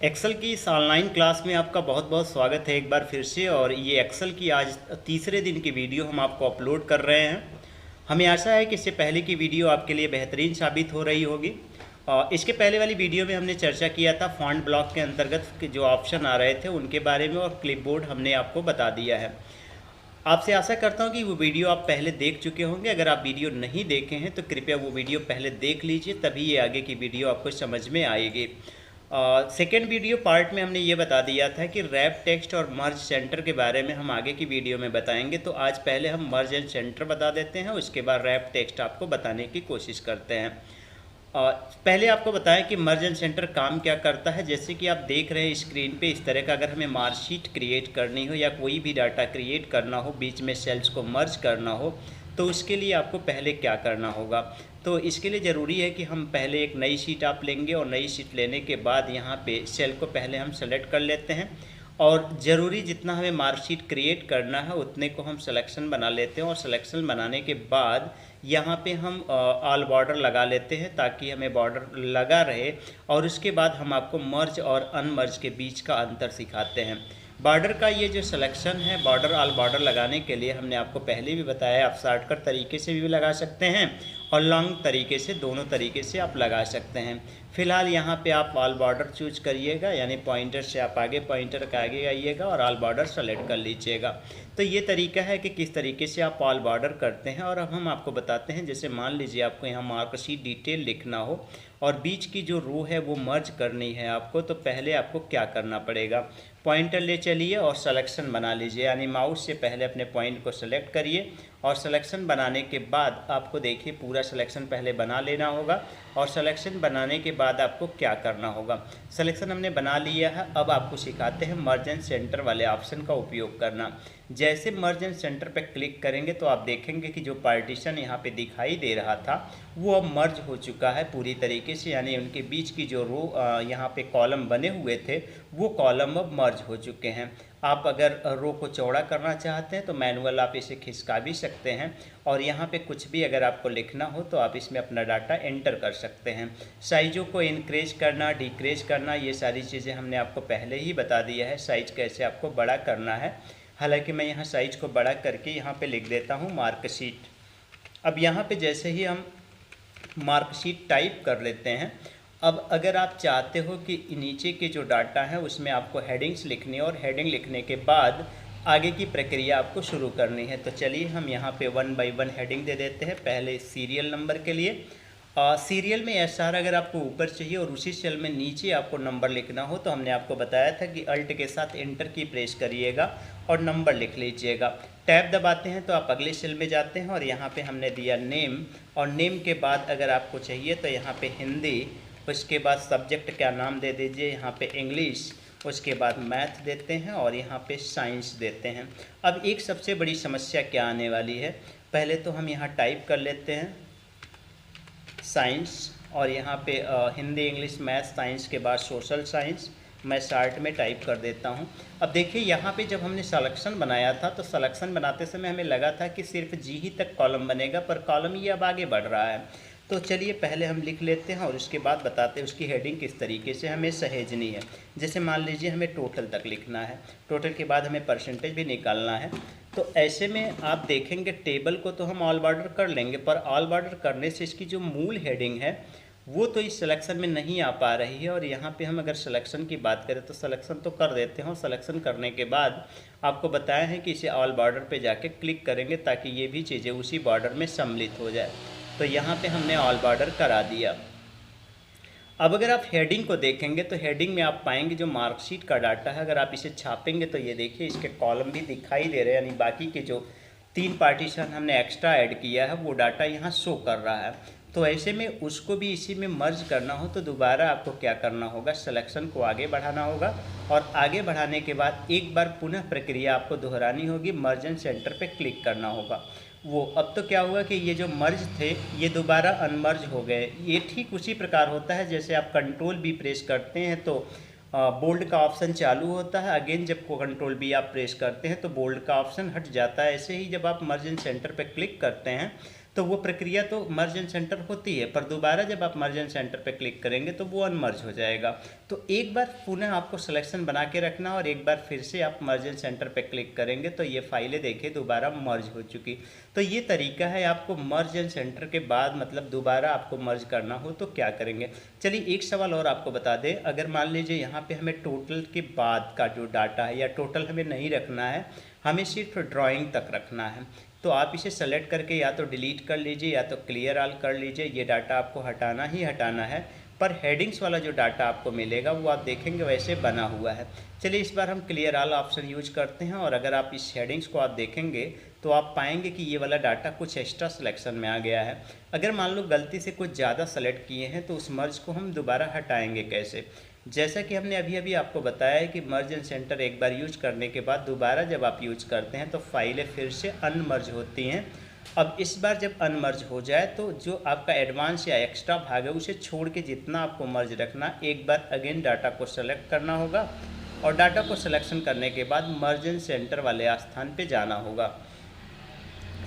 Excel की इस online class में आपका बहुत बहुत स्वागत है एक बार फिर से। और ये एक्सेल की आज तीसरे दिन की वीडियो हम आपको अपलोड कर रहे हैं। हमें आशा है कि इससे पहले की वीडियो आपके लिए बेहतरीन साबित हो रही होगी। और इसके पहले वाली वीडियो में हमने चर्चा किया था फॉन्ट ब्लॉक के अंतर्गत के जो ऑप्शन आ रहे थे उनके बारे में, और क्लिपबोर्ड हमने आपको बता दिया है। आपसे आशा करता हूं कि वो वीडियो आप पहले देख चुके होंगे। अगर आप वीडियो नहीं देखे हैं तो कृपया वो वीडियो पहले देख लीजिए, तभी ये आगे की वीडियो आपको समझ में आएगी। सेकेंड वीडियो पार्ट में हमने ये बता दिया था कि रैप टेक्स्ट और मर्ज सेंटर के बारे में हम आगे की वीडियो में बताएंगे। तो आज पहले हम मर्ज एंड सेंटर बता देते हैं, उसके बाद रैप टेक्स्ट आपको बताने की कोशिश करते हैं। पहले आपको बताएं कि मर्ज एंड सेंटर काम क्या करता है। जैसे कि आप देख रहे हैं स्क्रीन पे, इस तरह का अगर हमें मार्कशीट क्रिएट करनी हो या कोई भी डाटा क्रिएट करना हो, बीच में सेल्स को मर्ज करना हो, तो उसके लिए आपको पहले क्या करना होगा। तो इसके लिए ज़रूरी है कि हम पहले एक नई शीट आप लेंगे, और नई शीट लेने के बाद यहाँ पे सेल को पहले हम सेलेक्ट कर लेते हैं, और ज़रूरी जितना हमें मार्कशीट क्रिएट करना है उतने को हम सिलेक्शन बना लेते हैं। और सिलेक्शन बनाने के बाद यहाँ पे हम ऑल बॉर्डर लगा लेते हैं ताकि हमें बॉर्डर लगा रहे। और उसके बाद हम आपको मर्ज और अनमर्ज के बीच का अंतर सिखाते हैं। बॉर्डर का ये जो सिलेक्शन है, बॉर्डर ऑल बॉर्डर लगाने के लिए हमने आपको पहले भी बताया, आप शॉर्टकट तरीके से भी लगा सकते हैं और लॉन्ग तरीके से, दोनों तरीके से आप लगा सकते हैं। फिलहाल यहाँ पे आप ऑल बॉर्डर चूज करिएगा, यानी पॉइंटर से आप आगे, पॉइंटर के आगे आइएगा और ऑल बॉर्डर सेलेक्ट कर लीजिएगा। तो ये तरीका है कि किस तरीके से आप ऑल बॉर्डर करते हैं। और अब हम आपको बताते हैं, जैसे मान लीजिए आपको यहाँ मार्कशीट डिटेल लिखना हो और बीच की जो रो है वो मर्ज करनी है आपको, तो पहले आपको क्या करना पड़ेगा। पॉइंटर ले चलिए और सिलेक्शन बना लीजिए, यानी माउस से पहले अपने पॉइंट को सेलेक्ट करिए। और सिलेक्शन बनाने के बाद आपको देखिए पूरा सिलेक्शन पहले बना लेना होगा। और सिलेक्शन बनाने के बाद आपको क्या करना होगा, सिलेक्शन हमने बना लिया है। अब आपको सिखाते हैं मर्ज एंड सेंटर वाले ऑप्शन का उपयोग करना। जैसे मर्ज एंड सेंटर पर क्लिक करेंगे तो आप देखेंगे कि जो पार्टीशन यहाँ पे दिखाई दे रहा था वो अब मर्ज हो चुका है पूरी तरीके से, यानी उनके बीच की जो रो यहाँ पे कॉलम बने हुए थे वो कॉलम अब मर्ज हो चुके हैं। आप अगर रो को चौड़ा करना चाहते हैं तो मैनुअल आप इसे खिसका भी सकते हैं, और यहाँ पे कुछ भी अगर आपको लिखना हो तो आप इसमें अपना डाटा एंटर कर सकते हैं। साइज़ों को इंक्रीज करना, डिक्रीज करना, ये सारी चीज़ें हमने आपको पहले ही बता दिया है। साइज कैसे आपको बड़ा करना है, हालांकि मैं यहाँ साइज को बड़ा करके यहाँ पे लिख देता हूँ मार्कशीट। अब यहाँ पे जैसे ही हम मार्कशीट टाइप कर लेते हैं, अब अगर आप चाहते हो कि नीचे के जो डाटा है उसमें आपको हेडिंग्स लिखनी है, और हेडिंग लिखने के बाद आगे की प्रक्रिया आपको शुरू करनी है, तो चलिए हम यहाँ पे 1 बाय 1 हेडिंग दे देते हैं। पहले सीरियल नंबर के लिए सीरियल में एसआर अगर आपको ऊपर चाहिए और उसी सेल में नीचे आपको नंबर लिखना हो तो हमने आपको बताया था कि अल्ट के साथ एंटर की प्रेस करिएगा और नंबर लिख लीजिएगा। टैब दबाते हैं तो आप अगले सेल में जाते हैं, और यहाँ पे हमने दिया नेम, और नेम के बाद अगर आपको चाहिए तो यहाँ पे हिंदी, उसके बाद सब्जेक्ट क्या नाम दे दीजिए, यहाँ पे इंग्लिश, उसके बाद मैथ देते हैं, और यहाँ पे साइंस देते हैं। अब एक सबसे बड़ी समस्या क्या आने वाली है, पहले तो हम यहाँ टाइप कर लेते हैं साइंस, और यहाँ पे हिंदी, इंग्लिश, मैथ, साइंस के बाद सोशल साइंस मैं शार्ट में टाइप कर देता हूँ। अब देखिए यहाँ पे जब हमने सिलेक्शन बनाया था तो सिलेक्शन बनाते समय हमें लगा था कि सिर्फ जी ही तक कॉलम बनेगा, पर कॉलम ये अब आगे बढ़ रहा है। तो चलिए पहले हम लिख लेते हैं और उसके बाद बताते हैं उसकी हेडिंग किस तरीके से हमें सहेजनी है। जैसे मान लीजिए हमें टोटल तक लिखना है, टोटल के बाद हमें परसेंटेज भी निकालना है। तो ऐसे में आप देखेंगे टेबल को तो हम ऑल बॉर्डर कर लेंगे, पर ऑल बॉर्डर करने से इसकी जो मूल हेडिंग है वो तो इस सिलेक्शन में नहीं आ पा रही है। और यहाँ पे हम अगर सिलेक्शन की बात करें तो सिलेक्शन तो कर देते हैं, और सिलेक्शन करने के बाद आपको बताया है कि इसे ऑल बॉर्डर पे जाके क्लिक करेंगे ताकि ये भी चीज़ें उसी बॉर्डर में सम्मिलित हो जाए। तो यहाँ पे हमने ऑल बॉर्डर करा दिया। अब अगर आप हेडिंग को देखेंगे तो हेडिंग में आप पाएंगे जो मार्कशीट का डाटा है, अगर आप इसे छापेंगे तो ये देखिए इसके कॉलम भी दिखाई दे रहे हैं, यानी बाकी के जो 3 पार्टीशन हमने एक्स्ट्रा ऐड किया है वो डाटा यहाँ शो कर रहा है। तो ऐसे में उसको भी इसी में मर्ज करना हो तो दोबारा आपको क्या करना होगा, सिलेक्शन को आगे बढ़ाना होगा, और आगे बढ़ाने के बाद एक बार पुनः प्रक्रिया आपको दोहरानी होगी, मर्ज एंड सेंटर पे क्लिक करना होगा। वो अब तो क्या हुआ कि ये जो मर्ज थे ये दोबारा अनमर्ज हो गए। ये ठीक उसी प्रकार होता है जैसे आप कंट्रोल बी प्रेस करते हैं तो बोल्ड का ऑप्शन चालू होता है, अगेन जब को कंट्रोल बी आप प्रेस करते हैं तो बोल्ड का ऑप्शन हट जाता है। ऐसे ही जब आप मर्ज एंड सेंटर पे क्लिक करते हैं तो वो प्रक्रिया तो मर्ज एंड सेंटर होती है, पर दोबारा जब आप मर्ज एंड सेंटर पे क्लिक करेंगे तो वो अनमर्ज हो जाएगा। तो एक बार पुनः आपको सिलेक्शन बना के रखना और एक बार फिर से आप मर्ज एंड सेंटर पे क्लिक करेंगे तो ये फाइलें देखिए दोबारा मर्ज हो चुकी। तो ये तरीका है, आपको मर्ज एंड सेंटर के बाद मतलब दोबारा आपको मर्ज करना हो तो क्या करेंगे। चलिए एक सवाल और आपको बता दें, अगर मान लीजिए यहाँ पे हमें टोटल के बाद का जो डाटा है या टोटल हमें नहीं रखना है, हमें सिर्फ ड्राइंग तक रखना है, तो आप इसे सेलेक्ट करके या तो डिलीट कर लीजिए या तो क्लियर ऑल कर लीजिए। ये डाटा आपको हटाना ही हटाना है, पर हेडिंग्स वाला जो डाटा आपको मिलेगा वो आप देखेंगे वैसे बना हुआ है। चलिए इस बार हम क्लियर ऑल ऑप्शन यूज करते हैं और अगर आप इस हेडिंग्स को आप देखेंगे तो आप पाएंगे कि ये वाला डाटा कुछ एक्स्ट्रा सिलेक्शन में आ गया है। अगर मान लो गलती से कुछ ज़्यादा सेलेक्ट किए हैं तो उस मर्ज को हम दोबारा हटाएंगे कैसे। जैसा कि हमने अभी अभी आपको बताया है कि मर्ज एंड सेंटर एक बार यूज करने के बाद दोबारा जब आप यूज करते हैं तो फाइलें फिर से अनमर्ज होती हैं। अब इस बार जब अनमर्ज हो जाए तो जो आपका एडवांस या एक्स्ट्रा भाग है उसे छोड़ के जितना आपको मर्ज रखना, एक बार अगेन डाटा को सेलेक्ट करना होगा और डाटा को सिलेक्शन करने के बाद मर्ज एंड सेंटर वाले स्थान पे जाना होगा।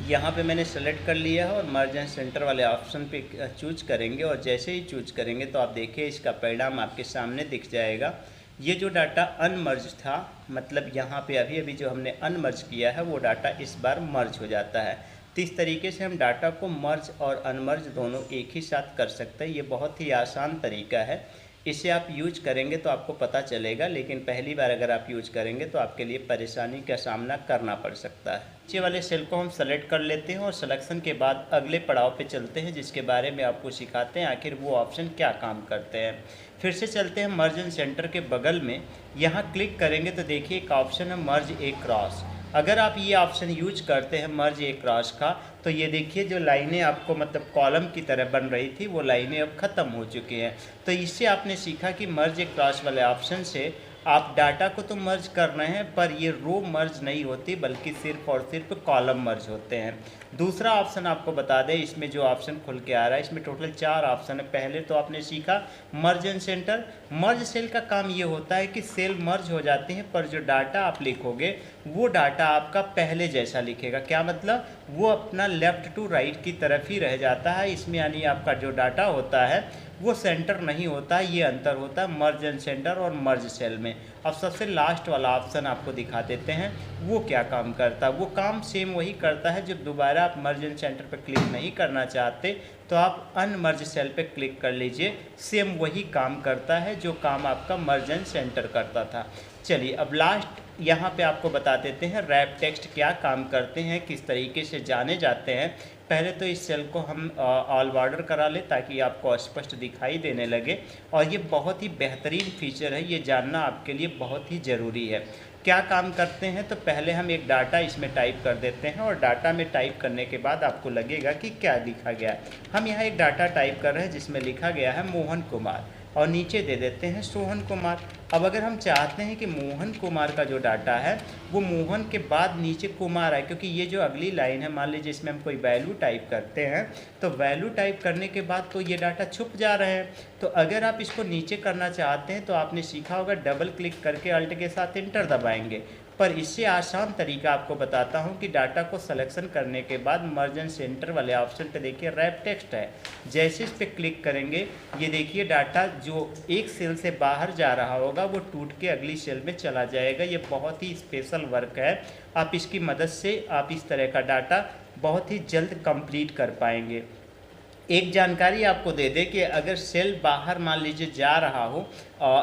यहाँ पे मैंने सेलेक्ट कर लिया है और मर्ज एंड सेंटर वाले ऑप्शन पे चूज करेंगे और जैसे ही चूज करेंगे तो आप देखिए इसका परिणाम आपके सामने दिख जाएगा। ये जो डाटा अनमर्ज था, मतलब यहाँ पे अभी अभी जो हमने अनमर्ज किया है वो डाटा इस बार मर्ज हो जाता है। तो इस तरीके से हम डाटा को मर्ज और अनमर्ज दोनों एक ही साथ कर सकते हैं। ये बहुत ही आसान तरीका है, इसे आप यूज करेंगे तो आपको पता चलेगा, लेकिन पहली बार अगर आप यूज करेंगे तो आपके लिए परेशानी का सामना करना पड़ सकता है। नीचे वाले सेल को हम सेलेक्ट कर लेते हैं और सिलेक्शन के बाद अगले पड़ाव पे चलते हैं जिसके बारे में आपको सिखाते हैं आखिर वो ऑप्शन क्या काम करते हैं। फिर से चलते हैं मर्ज एंड सेंटर के बगल में, यहाँ क्लिक करेंगे तो देखिए एक ऑप्शन है मर्ज ए क्रॉस। अगर आप ये ऑप्शन यूज करते हैं मर्ज ए क्रॉस का तो ये देखिए जो लाइनें आपको मतलब कॉलम की तरह बन रही थी वो लाइनें अब ख़त्म हो चुकी हैं। तो इससे आपने सीखा कि मर्ज ए क्रॉस वाले ऑप्शन से आप डाटा को तो मर्ज कर रहे हैं पर ये रो मर्ज नहीं होती बल्कि सिर्फ और सिर्फ कॉलम मर्ज होते हैं। दूसरा ऑप्शन आपको बता दें, इसमें जो ऑप्शन खुल के आ रहा है इसमें टोटल 4 ऑप्शन है। पहले तो आपने सीखा merge and centre. Merge cell का काम ये होता है कि सेल मर्ज हो जाते हैं पर जो डाटा आप लिखोगे वो डाटा आपका पहले जैसा लिखेगा। क्या मतलब, वो अपना लेफ्ट टू राइट की तरफ ही रह जाता है। इसमें यानी आपका जो डाटा होता है वो सेंटर नहीं होता है, ये अंतर होता है मर्ज एंड सेंटर और मर्ज सेल में। अब सबसे लास्ट वाला ऑप्शन आपको दिखा देते हैं वो क्या काम करता है। वो काम सेम वही करता है, जब दोबारा आप मर्ज एंड सेंटर पर क्लिक नहीं करना चाहते तो आप अनमर्ज सेल पे क्लिक कर लीजिए, सेम वही काम करता है जो काम आपका मर्ज एंड सेंटर करता था। चलिए अब लास्ट यहाँ पे आपको बता देते हैं रैप टेक्स्ट क्या काम करते हैं, किस तरीके से जाने जाते हैं। पहले तो इस सेल को हम ऑल बॉर्डर करा लें ताकि आपको स्पष्ट दिखाई देने लगे, और ये बहुत ही बेहतरीन फीचर है, ये जानना आपके लिए बहुत ही ज़रूरी है। क्या काम करते हैं, तो पहले हम एक डाटा इसमें टाइप कर देते हैं और डाटा में टाइप करने के बाद आपको लगेगा कि क्या लिखा गया है। हम यहाँ एक डाटा टाइप कर रहे हैं जिसमें लिखा गया है मोहन कुमार और नीचे दे देते हैं सोहन कुमार। अब अगर हम चाहते हैं कि मोहन कुमार का जो डाटा है वो मोहन के बाद नीचे कुमार आए, क्योंकि ये जो अगली लाइन है मान लीजिए इसमें हम कोई वैल्यू टाइप करते हैं तो वैल्यू टाइप करने के बाद तो ये डाटा छुप जा रहे हैं। तो अगर आप इसको नीचे करना चाहते हैं तो आपने सीखा होगा डबल क्लिक करके अल्ट के साथ एंटर दबाएंगे। पर इससे आसान तरीका आपको बताता हूं कि डाटा को सिलेक्शन करने के बाद मर्ज एंड सेंटर वाले ऑप्शन पे देखिए रैप टेक्स्ट है, जैसे इस पे क्लिक करेंगे ये देखिए डाटा जो एक सेल से बाहर जा रहा होगा वो टूट के अगली सेल में चला जाएगा। ये बहुत ही स्पेशल वर्क है, आप इसकी मदद से आप इस तरह का डाटा बहुत ही जल्द कंप्लीट कर पाएंगे। एक जानकारी आपको दे दें कि अगर सेल बाहर मान लीजिए जा रहा हो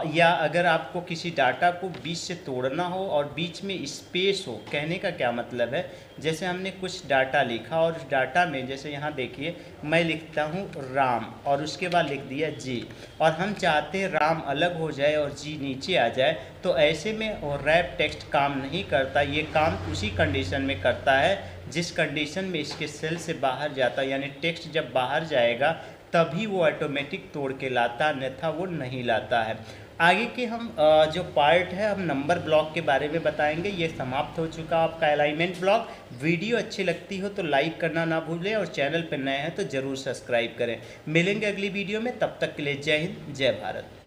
या अगर आपको किसी डाटा को बीच से तोड़ना हो और बीच में स्पेस हो, कहने का क्या मतलब है, जैसे हमने कुछ डाटा लिखा और उस डाटा में जैसे यहाँ देखिए मैं लिखता हूँ राम और उसके बाद लिख दिया जी, और हम चाहते हैं राम अलग हो जाए और जी नीचे आ जाए, तो ऐसे में रैप टेक्स्ट काम नहीं करता। ये काम उसी कंडीशन में करता है जिस कंडीशन में इसके सेल से बाहर जाता है, यानी टेक्स्ट जब बाहर जाएगा तभी वो ऑटोमेटिक तोड़ के लाता, अन्यथा वो नहीं लाता है। आगे के हम जो पार्ट है हम नंबर ब्लॉक के बारे में बताएंगे। ये समाप्त हो चुका आपका अलाइनमेंट ब्लॉक। वीडियो अच्छी लगती हो तो लाइक करना ना भूलें और चैनल पर नए हैं तो ज़रूर सब्सक्राइब करें। मिलेंगे अगली वीडियो में, तब तक के लिए जय हिंद जय भारत।